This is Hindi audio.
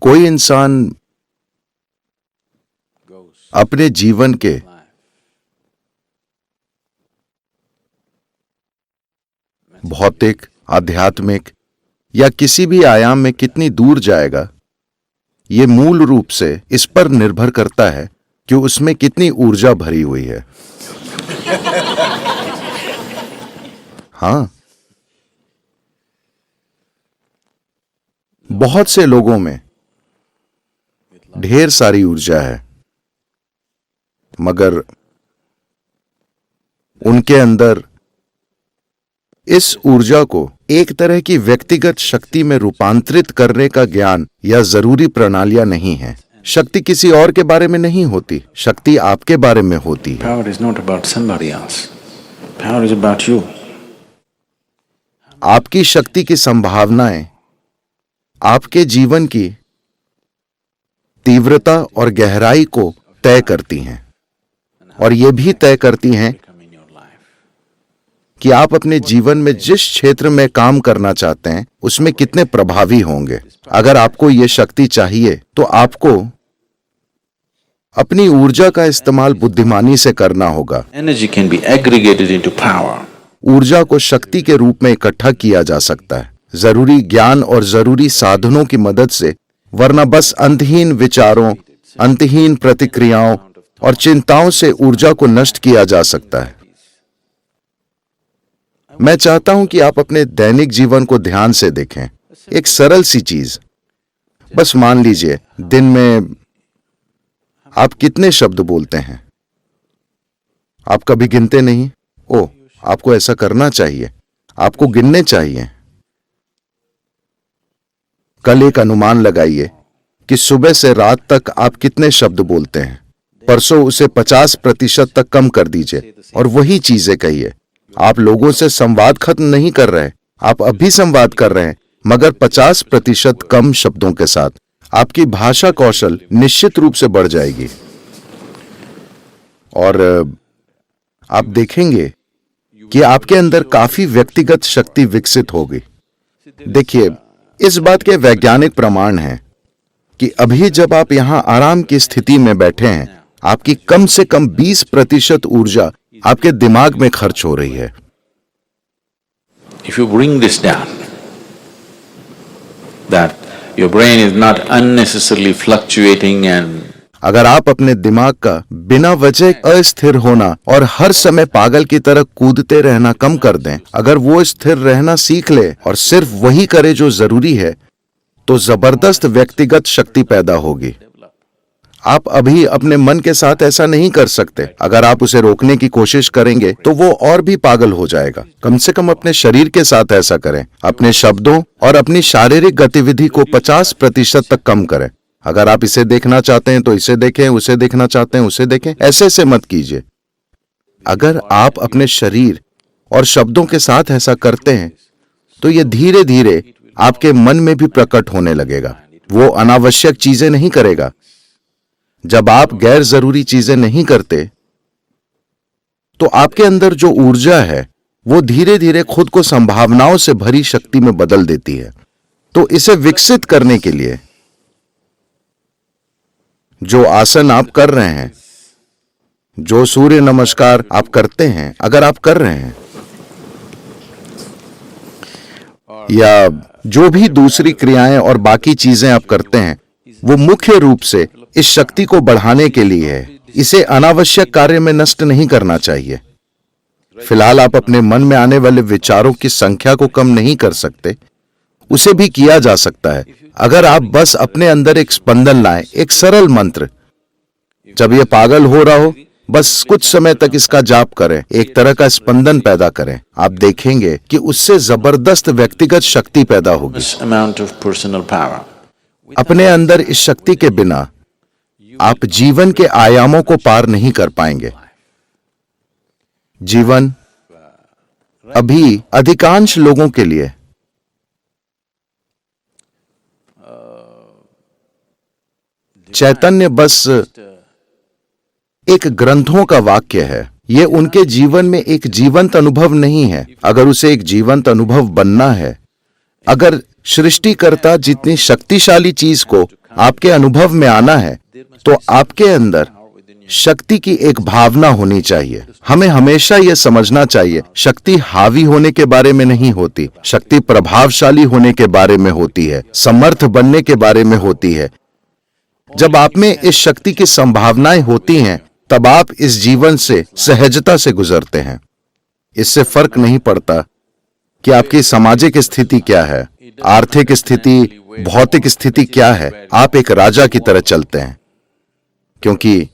कोई इंसान अपने जीवन के भौतिक, आध्यात्मिक या किसी भी आयाम में कितनी दूर जाएगा, ये मूल रूप से इस पर निर्भर करता है कि उसमें कितनी ऊर्जा भरी हुई है। हाँ, बहुत से लोगों में ढेर सारी ऊर्जा है, मगर उनके अंदर इस ऊर्जा को एक तरह की व्यक्तिगत शक्ति में रूपांतरित करने का ज्ञान या जरूरी प्रणालियां नहीं है। शक्ति किसी और के बारे में नहीं होती, शक्ति आपके बारे में होती है। Power is not about somebody else. Power is about you. आपकी शक्ति की संभावनाएं आपके जीवन की तीव्रता और गहराई को तय करती हैं, और ये भी तय करती हैं कि आप अपने जीवन में जिस क्षेत्र में काम करना चाहते हैं उसमें कितने प्रभावी होंगे। अगर आपको ये शक्ति चाहिए तो आपको अपनी ऊर्जा का इस्तेमाल बुद्धिमानी से करना होगा। Energy can be aggregated into power. ऊर्जा को शक्ति के रूप में इकट्ठा किया जा सकता है, जरूरी ज्ञान और जरूरी साधनों की मदद से, वरना बस अंतहीन विचारों, अंतहीन प्रतिक्रियाओं और चिंताओं से ऊर्जा को नष्ट किया जा सकता है। मैं चाहता हूं कि आप अपने दैनिक जीवन को ध्यान से देखें। एक सरल सी चीज, बस मान लीजिए दिन में आप कितने शब्द बोलते हैं। आप कभी गिनते नहीं? ओह, आपको ऐसा करना चाहिए, आपको गिनने चाहिए। कल एक अनुमान लगाइए कि सुबह से रात तक आप कितने शब्द बोलते हैं। परसों उसे 50% तक कम कर दीजिए और वही चीजें कहिए। आप लोगों से संवाद खत्म नहीं कर रहे, आप अभी संवाद कर रहे हैं, मगर 50% कम शब्दों के साथ। आपकी भाषा कौशल निश्चित रूप से बढ़ जाएगी और आप देखेंगे कि आपके अंदर काफी व्यक्तिगत शक्ति विकसित होगी। देखिए, इस बात के वैज्ञानिक प्रमाण हैं कि अभी जब आप यहां आराम की स्थिति में बैठे हैं, आपकी कम से कम 20% ऊर्जा आपके दिमाग में खर्च हो रही है। If you bring this down, that your brain is not unnecessarily fluctuating and अगर आप अपने दिमाग का बिना वजह अस्थिर होना और हर समय पागल की तरह कूदते रहना कम कर दें, अगर वो स्थिर रहना सीख ले और सिर्फ वही करे जो जरूरी है, तो जबरदस्त व्यक्तिगत शक्ति पैदा होगी। आप अभी अपने मन के साथ ऐसा नहीं कर सकते। अगर आप उसे रोकने की कोशिश करेंगे तो वो और भी पागल हो जाएगा। कम से कम अपने शरीर के साथ ऐसा करें। अपने शब्दों और अपनी शारीरिक गतिविधि को 50% तक कम करें। अगर आप इसे देखना चाहते हैं तो इसे देखें, उसे देखना चाहते हैं उसे देखें, ऐसे मत कीजिए। अगर आप अपने शरीर और शब्दों के साथ ऐसा करते हैं तो ये धीरे धीरे आपके मन में भी प्रकट होने लगेगा। वो अनावश्यक चीजें नहीं करेगा। जब आप गैर जरूरी चीजें नहीं करते तो आपके अंदर जो ऊर्जा है वो धीरे धीरे खुद को संभावनाओं से भरी शक्ति में बदल देती है। तो इसे विकसित करने के लिए जो आसन आप कर रहे हैं, जो सूर्य नमस्कार आप करते हैं, अगर आप कर रहे हैं, या जो भी दूसरी क्रियाएं और बाकी चीजें आप करते हैं, वो मुख्य रूप से इस शक्ति को बढ़ाने के लिए है। इसे अनावश्यक कार्य में नष्ट नहीं करना चाहिए। फिलहाल आप अपने मन में आने वाले विचारों की संख्या को कम नहीं कर सकते, उसे भी किया जा सकता है अगर आप बस अपने अंदर एक स्पंदन लाएं, एक सरल मंत्र। जब यह पागल हो रहा हो, बस कुछ समय तक इसका जाप करें, एक तरह का स्पंदन पैदा करें। आप देखेंगे कि उससे जबरदस्त व्यक्तिगत शक्ति पैदा होगी। this amount of personal power. अपने अंदर इस शक्ति के बिना आप जीवन के आयामों को पार नहीं कर पाएंगे। जीवन अभी अधिकांश लोगों के लिए चैतन्य बस एक ग्रंथों का वाक्य है। यह उनके जीवन में एक जीवंत अनुभव नहीं है। अगर उसे एक जीवंत अनुभव बनना है, अगर सृष्टिकर्ता जितनी शक्तिशाली चीज को आपके अनुभव में आना है तो आपके अंदर शक्ति की एक भावना होनी चाहिए। हमें हमेशा यह समझना चाहिए, शक्ति हावी होने के बारे में नहीं होती, शक्ति प्रभावशाली होने के बारे में होती है, समर्थ बनने के बारे में होती है। जब आप में इस शक्ति की संभावनाएं होती हैं, तब आप इस जीवन से सहजता से गुजरते हैं। इससे फर्क नहीं पड़ता कि आपकी सामाजिक स्थिति क्या है, आर्थिक स्थिति, भौतिक स्थिति क्या है, आप एक राजा की तरह चलते हैं, क्योंकि